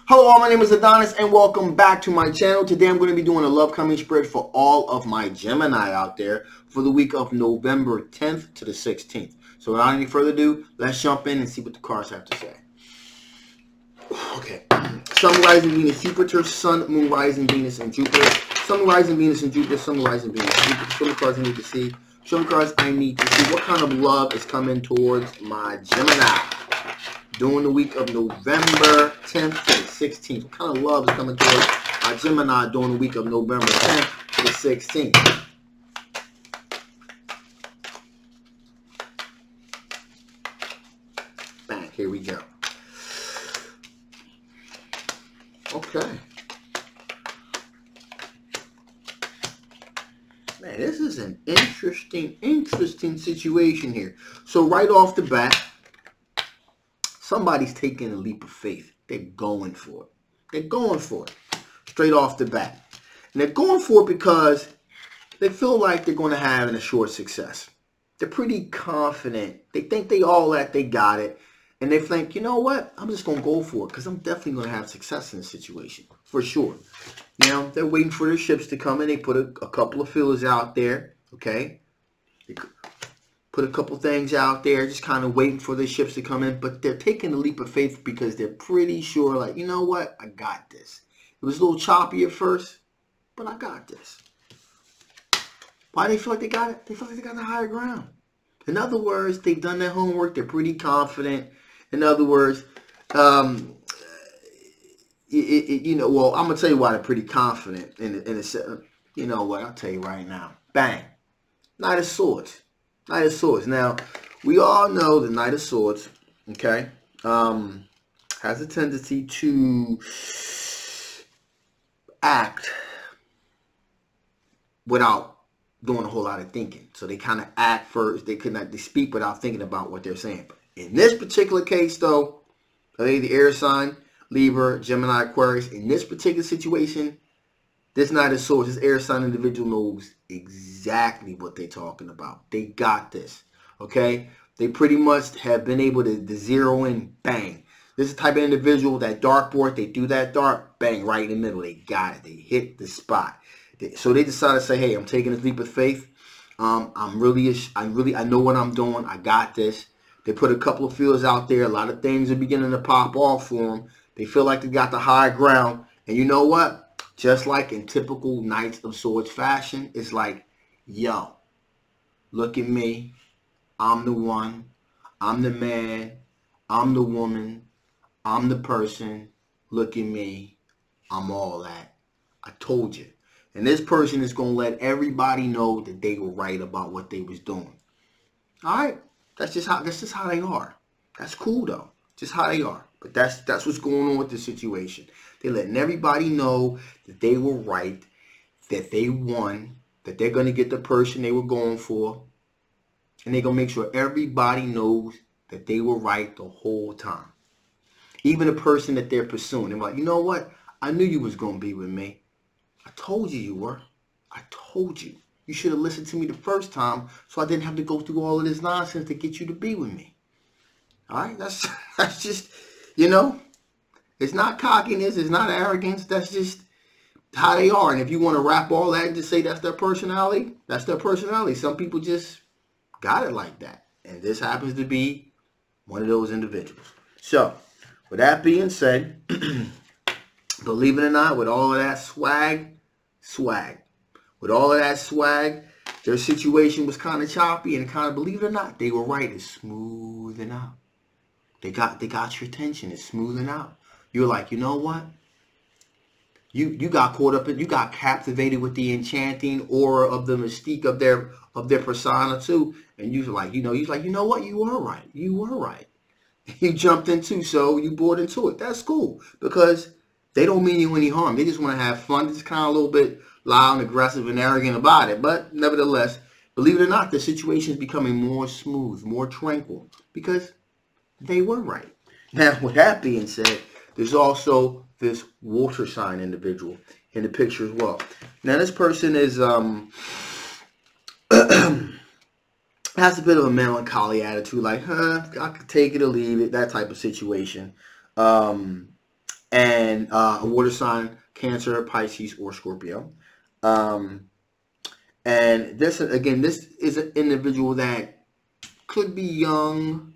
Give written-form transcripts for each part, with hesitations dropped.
Hello all, my name is Adonis and welcome back to my channel. Today I'm going to be doing a love coming spread for all of my Gemini out there for the week of November 10th to the 16th. So without any further ado, let's jump in and see what the cards have to say. Okay. Sun, rising, Venus, Jupiter. Sun, Moon, rising, Venus, and Jupiter. Sun, rising, Venus, and Jupiter. Sun, rising, Venus, and Jupiter. Show me cards I need to see. Show me cards I need to see. What kind of love is coming towards my Gemini during the week of November 10th to the 16th? What kind of love is coming towards my Gemini during the week of November 10th to the 16th? Bang, here we go. Okay. Man, this is an interesting situation here. So right off the bat, somebody's taking a leap of faith. They're going for it. They're going for it. Straight off the bat. And they're going for it because they feel like they're going to have an assured success. They're pretty confident. They think they got it. And they think, you know what? I'm just going to go for it because I'm definitely going to have success in this situation. For sure. Now, they're waiting for their ships to come in. They put a couple of feelers out there. Okay? They put a couple things out there, just kind of waiting for the ships to come in. But they're taking a leap of faith because they're pretty sure, like, you know what? I got this. It was a little choppy at first, but I got this. Why do they feel like they got it? They feel like they got the higher ground. In other words, they've done their homework. They're pretty confident. In other words, you know, well, I'm going to tell you why they're pretty confident. You know what? I'll tell you right now. Bang. Knight of Swords. Knight of Swords. Now, we all know the Knight of Swords, okay, has a tendency to act without doing a whole lot of thinking. So they kind of act first. They speak without thinking about what they're saying. But in this particular case, though, the air sign, Libra, Gemini, Aquarius, in this particular situation, this Knight of Swords, this air sign individual knows exactly what they're talking about. They got this, okay? They pretty much have been able to zero in, bang. This is the type of individual, that dartboard, they do that dart, bang, right in the middle. They got it. They hit the spot. So they decided to say, hey, I'm taking this leap of faith. I know what I'm doing. I got this. They put a couple of feelers out there. A lot of things are beginning to pop off for them. They feel like they got the high ground. And you know what? Just like in typical Knights of Swords fashion, it's like, yo, look at me. I'm the one. I'm the man. I'm the woman. I'm the person. Look at me. I'm all that. I told you. And this person is going to let everybody know that they were right about what they was doing. All right? That's just how they are. That's cool though. Just how they are. But that's what's going on with the situation. They're letting everybody know that they were right, that they won, that they're going to get the person they were going for. And they're going to make sure everybody knows that they were right the whole time. Even the person that they're pursuing. They're like, you know what? I knew you was going to be with me. I told you were. I told you. You should have listened to me the first time so I didn't have to go through all of this nonsense to get you to be with me. All right? That's just, you know, it's not cockiness. It's not arrogance. That's just how they are. And if you want to wrap all that and just say that's their personality, that's their personality. Some people just got it like that. And this happens to be one of those individuals. So, with that being said, believe it or not, with all of that swag, with all of that swag, their situation was kind of choppy, and kind of, believe it or not, they were right. It's smoothing out. They got your attention. It's smoothing out. You're like, you know what? You got caught up in, you got captivated with the enchanting aura of the mystique of their persona too, and you like, you know what? You were right. You were right. You jumped into, so you bought into it. That's cool because they don't mean you any harm. They just want to have fun. It's kind of a little bit loud and aggressive and arrogant about it. But nevertheless, believe it or not, the situation is becoming more smooth, more tranquil because they were right. Now, with that being said, there's also this water sign individual in the picture as well. Now, this person is has a bit of a melancholy attitude, like, I could take it or leave it, that type of situation. And and a water sign, Cancer, Pisces, or Scorpio. And this, again, this is an individual that could be young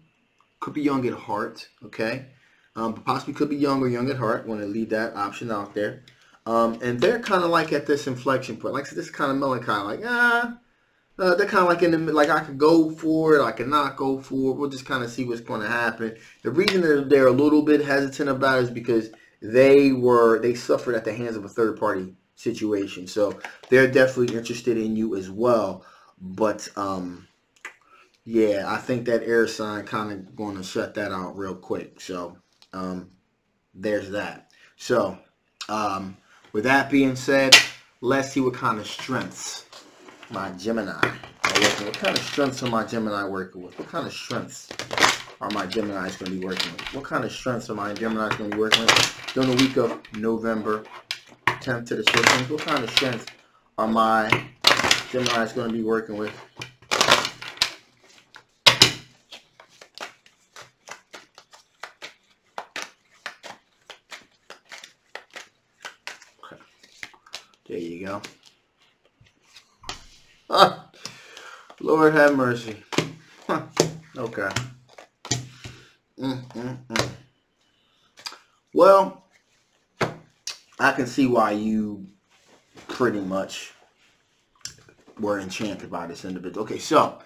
at heart, okay? But possibly could be young or young at heart. Want to leave that option out there. And they're kind of like at this inflection point, like this kind of melancholy, like they're kind of like in the, like I could go for it, I could not go for it. We'll just kind of see what's going to happen. The reason they're a little bit hesitant about it is because they suffered at the hands of a third party situation. So they're definitely interested in you as well. But yeah, I think that air sign kind of going to shut that out real quick. So there's that. So with that being said, let's see what kind of strengths my Gemini are working with. What kind of strengths are my Gemini working with? What kind of strengths are my Geminis going to be working with? What kind of strengths are my Geminis going to be working with during the week of November 10th to the 16th? What kind of strengths are my Geminis going to be working with? Okay. There you go. Lord have mercy. Okay. Well, I can see why you pretty much were enchanted by this individual. Okay, so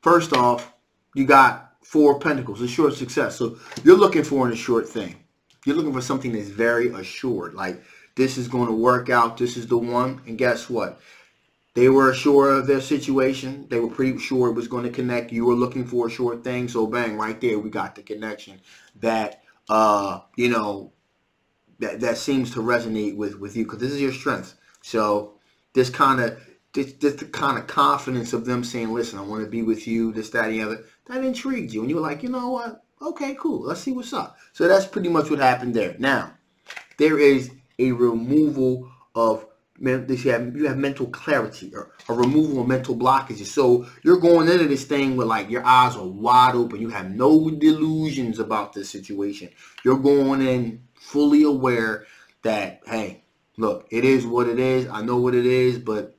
first off, you got 4 of Pentacles, assured success. So you're looking for an assured thing. You're looking for something that's very assured. Like, this is going to work out. This is the one. And guess what? They were sure of their situation. They were pretty sure it was going to connect. You were looking for a short thing. So bang, right there, we got the connection that, you know, that seems to resonate with you, because this is your strength. So this kind of, the kind of confidence of them saying, listen, I want to be with you, this, that, and the other, that intrigued you. And you were like, you know what? Okay, cool. Let's see what's up. So that's pretty much what happened there. Now, there is a removal of, you have mental clarity, or a removal of mental blockages. So you're going into this thing with, like, your eyes are wide open. You have no delusions about this situation. You're going in fully aware that, hey, look, it is what it is. I know what it is, but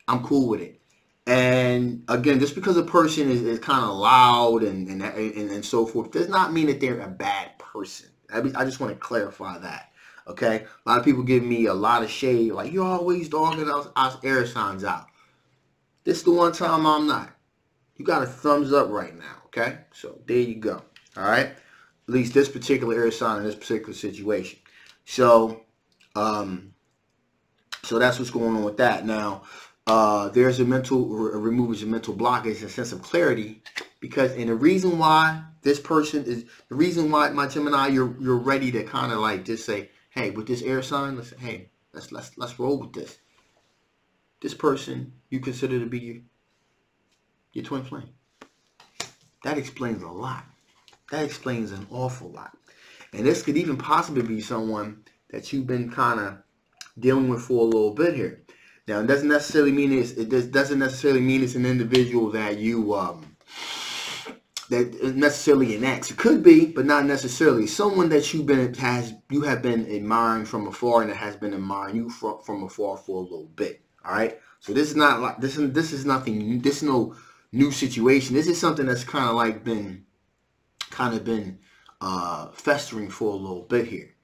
I'm cool with it. And again, just because a person is kind of loud and so forth, does not mean that they're a bad person. I just want to clarify that. Okay, a lot of people give me a lot of shade, like, you're always dogging us air signs out. This is the one time I'm not. You got a thumbs up right now, okay? So there you go. All right, at least this particular air sign in this particular situation. So, so that's what's going on with that. Now, there's a removal of mental blockage, a sense of clarity, because, and the reason why this person is, the reason why my Gemini, you're ready to kind of like just say, hey, with this air sign, listen, hey, let's roll with this. This person you consider to be your twin flame. That explains a lot. That explains an awful lot. And this could even possibly be someone that you've been kind of dealing with for a little bit here. Now, it doesn't necessarily mean it's an individual that you that is necessarily an ex. It could be, but not necessarily. Someone that you have been admiring from afar, and that has been admiring you from afar for a little bit. All right. So this is not like this is nothing. This is no new situation. This is something that's kind of like been festering for a little bit here.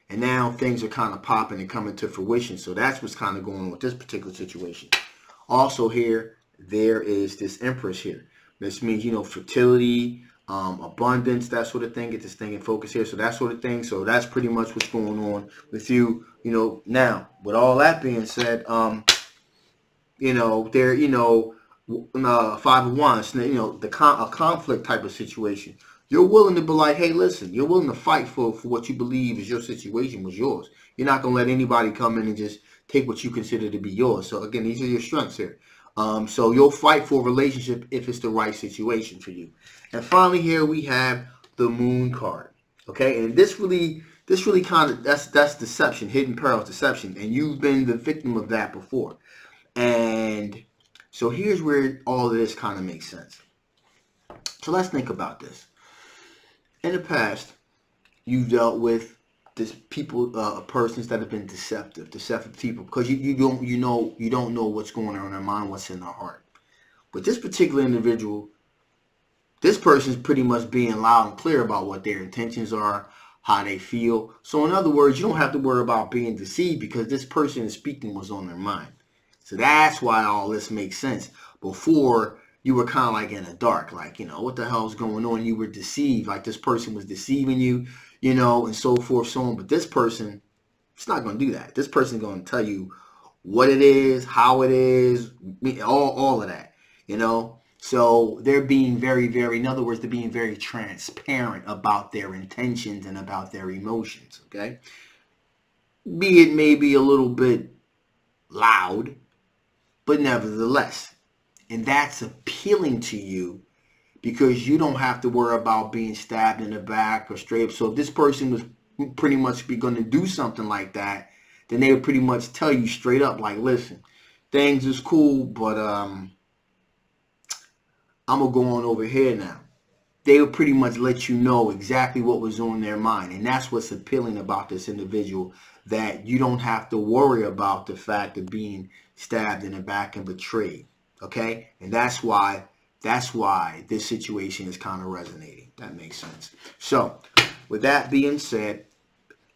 And now things are kind of popping and coming to fruition. So that's what's kind of going on with this particular situation. Also here, there is this Empress here. This means, you know, fertility, abundance, that sort of thing. Get this thing in focus here. So that sort of thing. So that's pretty much what's going on with you. You know, now, with all that being said, you know, there, you know, 5 of Wands, you know, a conflict type of situation. You're willing to be like, hey, listen, you're willing to fight for what you believe is your situation was yours. You're not going to let anybody come in and just take what you consider to be yours. So, again, these are your strengths here. So you'll fight for a relationship if it's the right situation for you. And finally here we have the Moon card. Okay, and this really kind of, that's deception, hidden perils, deception. And you've been the victim of that before. And so here's where all of this kind of makes sense. So let's think about this. In the past, you've dealt with this people, persons that have been deceptive people, because you don't know what's going on in their mind, what's in their heart. But this particular individual, this person's pretty much being loud and clear about what their intentions are, how they feel. So in other words, you don't have to worry about being deceived, because this person is speaking what's on their mind. So that's why all this makes sense. Before, you were kind of like in the dark, like, what the hell's going on? You were deceived, like this person was deceiving you, and so forth, so on. But this person, it's not going to do that. This person is going to tell you what it is, how it is, all of that, So they're being very, very, in other words, they're being very transparent about their intentions and about their emotions, okay? Be it maybe a little bit loud, but nevertheless. And that's appealing to you, because you don't have to worry about being stabbed in the back or straight up. So if this person was pretty much going to do something like that, then they would pretty much tell you straight up, like, listen, things is cool, but I'm going to go on over here now. They would pretty much let you know exactly what was on their mind. And that's what's appealing about this individual, that you don't have to worry about the fact of being stabbed in the back and betrayed. Okay, and that's why this situation is kind of resonating. That makes sense. So, with that being said,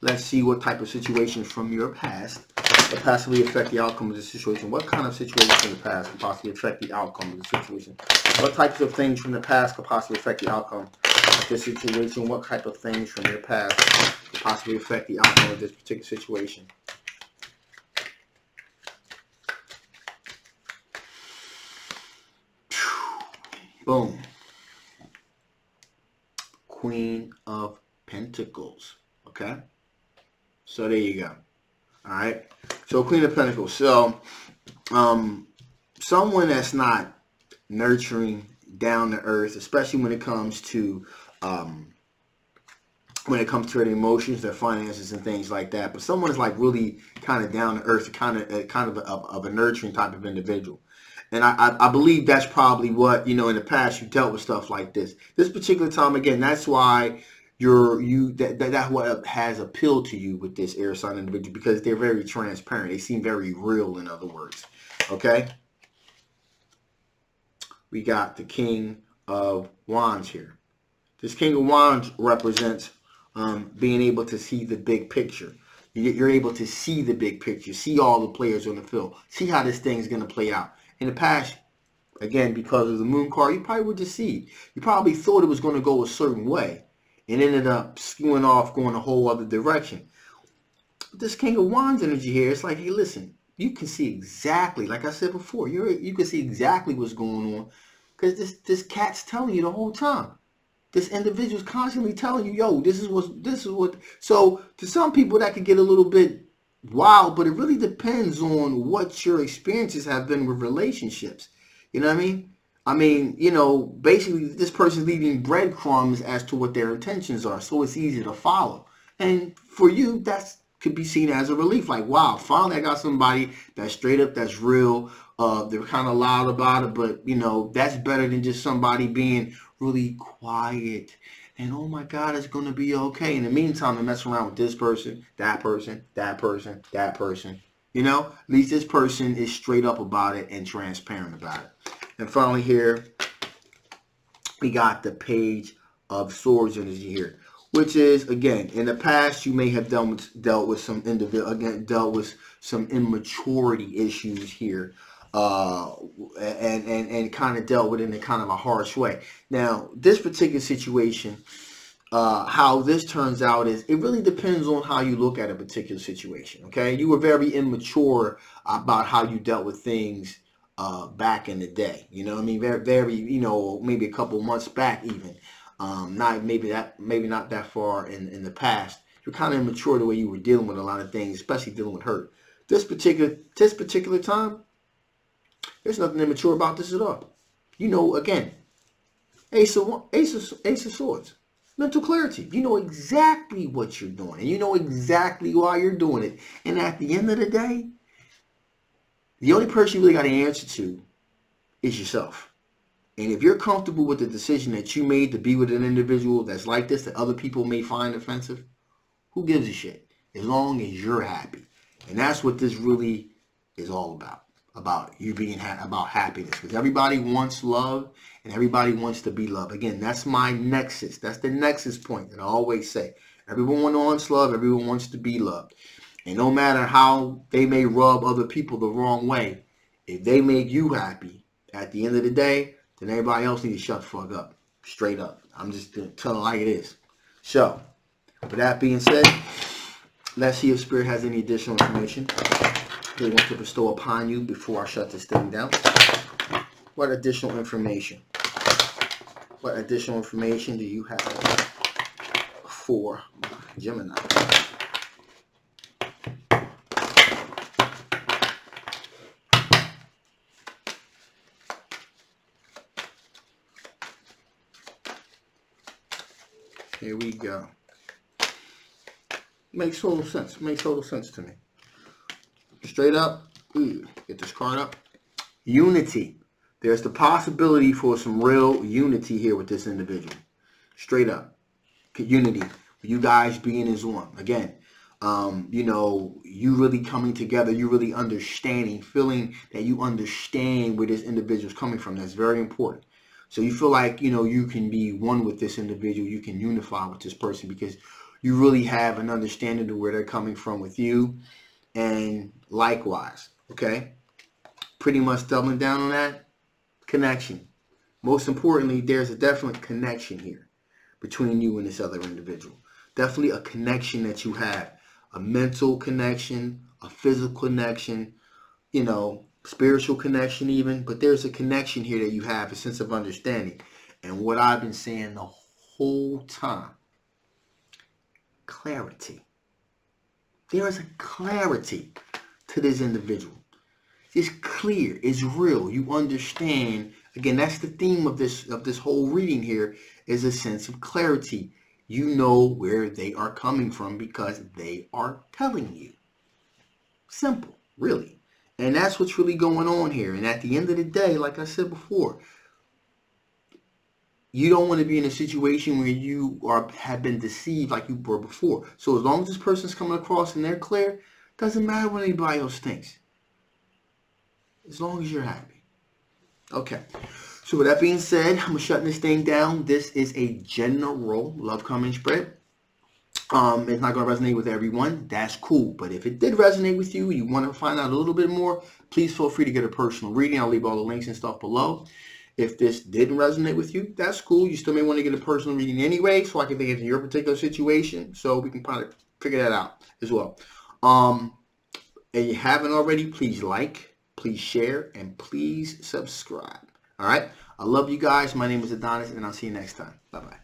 let's see what type of situations from your past could possibly affect the outcome of the situation. What kind of situations from the past could possibly affect the outcome of the situation? What types of things from the past could possibly affect the outcome of this situation? What type of things from your past could possibly affect the outcome of this particular situation? Boom. Queen of Pentacles. Okay. So there you go. All right. So Queen of Pentacles. So someone that's not nurturing, down to earth, especially when it comes to their emotions, their finances, and things like that. But someone is like really kind of down to earth, kind of a nurturing type of individual. And I believe that's probably what, in the past you dealt with stuff like this. This particular time, again, that's why that's what has appealed to you with this air sign individual, because they're very transparent. They seem very real, in other words. Okay? We got the King of Wands here. This King of Wands represents being able to see the big picture. You're able to see the big picture, see all the players on the field, see how this thing's going to play out. In the past, again, because of the moon card, you probably were deceived. You probably thought it was going to go a certain way and ended up skewing off, going a whole other direction. But this King of Wands energy here, it's like, hey, listen, you can see exactly, like I said before, you can see exactly what's going on, because this cat's telling you the whole time. This individual's constantly telling you, yo, this is what. So to some people that could get a little bit wild, but it really depends on what your experiences have been with relationships. You know what I mean? Basically this person's leaving breadcrumbs as to what their intentions are, so it's easy to follow. And for you, that could be seen as a relief. Like, wow, finally I got somebody that's straight up, that's real. They're kind of loud about it, but that's better than just somebody being really quiet and, oh my God, it's going to be okay. In the meantime, they're messing around with this person, that person, that person, that person. At least this person is straight up about it and transparent about it. And finally here, we got the Page of Swords energy here, which is, again, in the past, you may have dealt with some immaturity issues here. And kind of dealt with it in a kind of a harsh way. Now, this particular situation, how this turns out is, it really depends on how you look at a particular situation, okay? You were very immature about how you dealt with things back in the day, very, maybe a couple months back even. Maybe not that far in the past. You're kind of immature the way you were dealing with a lot of things, especially dealing with hurt. This particular time, there's nothing immature about this at all. Again, Ace of Swords. Mental clarity. You know exactly what you're doing. And you know exactly why you're doing it. And at the end of the day, the only person you really got to answer to is yourself. And if you're comfortable with the decision that you made to be with an individual that's like this, that other people may find offensive, Who gives a shit? As long as you're happy. And that's what this really is all about. About you being about happiness. Because everybody wants love and everybody wants to be loved. Again, that's my nexus. That's the nexus point that I always say. Everyone wants love. Everyone wants to be loved. And no matter how they may rub other people the wrong way, if they make you happy, at the end of the day, then everybody else needs to shut the fuck up. Straight up. I'm just telling it like it is. So, with that being said, let's see if Spirit has any additional information they want to bestow upon you before I shut this thing down. What additional information? What additional information do you have for Gemini? Here we go. Makes total sense. Makes total sense to me. Straight up, get this card up. Unity. There's the possibility for some real unity here with this individual. Straight up. Unity. You guys being as one. Again, you know, you really coming together, you really understanding, feeling that you understand where this individual is coming from. That's very important. So you feel like, you know, you can be one with this individual. You can unify with this person because you really have an understanding of where they're coming from with you. And likewise, okay? Pretty much doubling down on that. Connection. Most importantly, there's a definite connection here between you and this other individual. Definitely a connection that you have. A mental connection, a physical connection, you know, spiritual connection even. But there's a connection here that you have, a sense of understanding. And what I've been saying the whole time, clarity. There is a clarity to this individual. It's clear. It's real. You understand. Again, that's the theme of this whole reading here, is a sense of clarity. You know where they are coming from because they are telling you. Simple, really. And that's what's really going on here. And at the end of the day, like I said before, you don't want to be in a situation where you have been deceived like you were before. So as long as this person's coming across and they're clear, doesn't matter what anybody else thinks. As long as you're happy. Okay. So with that being said, I'm shutting this thing down. This is a general love coming spread. It's not going to resonate with everyone. That's cool. But if it did resonate with you, you want to find out a little bit more, please feel free to get a personal reading. I'll leave all the links and stuff below. If this didn't resonate with you, that's cool. You still may want to get a personal reading anyway, so I can think into your particular situation, so we can probably figure that out as well. If you haven't already, please like, please share, and please subscribe. All right? I love you guys. My name is Adonis, and I'll see you next time. Bye-bye.